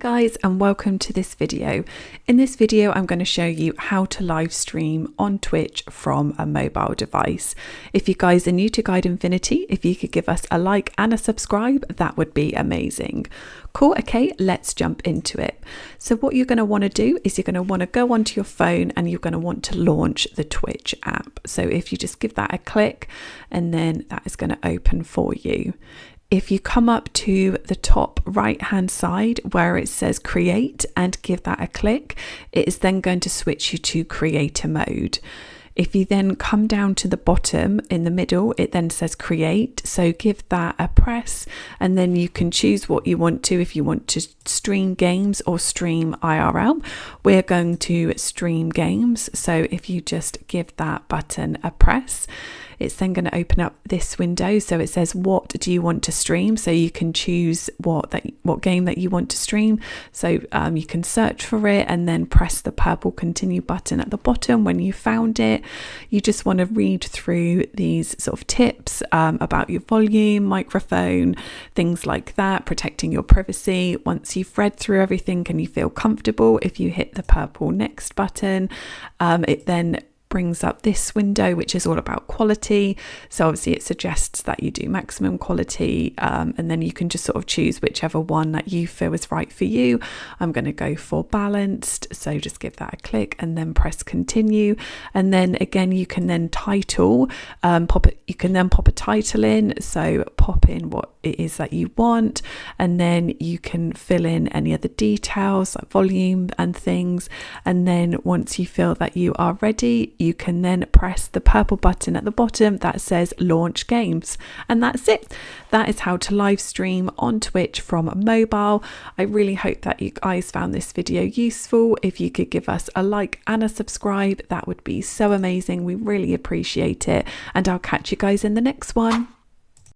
guys, and welcome to this video. In this video I'm going to show you how to live stream on Twitch from a mobile device. If you guys are new to Guide Infinity, if you could give us a like and a subscribe, that would be amazing. Cool, okay, let's jump into it. So what you're going to want to do is you're going to want to go onto your phone and you're going to want to launch the Twitch app. So if you just give that a click, and then that is going to open for you. If you come up to the top right hand side where it says create and give that a click, it is then going to switch you to creator mode. If you then come down to the bottom in the middle, it then says create. So give that a press, and then you can choose what you want to. If you want to stream games or stream IRL, we're going to stream games. So if you just give that button a press, it's then going to open up this window. So it says, what do you want to stream? So you can choose what game that you want to stream. So you can search for it and then press the purple continue button at the bottom when you found it. You just want to read through these sort of tips about your volume, microphone, things like that, protecting your privacy. Once you've read through everything and you feel comfortable, if you hit the purple next button, it then brings up this window, which is all about quality. So obviously it suggests that you do maximum quality, and then you can just sort of choose whichever one that you feel is right for you. I'm going to go for balanced, so just give that a click and then press continue. And then again, you can then title, you can then pop a title in, so pop in what it is that you want, and then you can fill in any other details like volume and things. And then once you feel that you are ready, you can then press the purple button at the bottom that says launch games, and that's it. That is how to live stream on Twitch from mobile. I really hope that you guys found this video useful. If you could give us a like and a subscribe, that would be so amazing. We really appreciate it, and I'll catch you guys in the next one.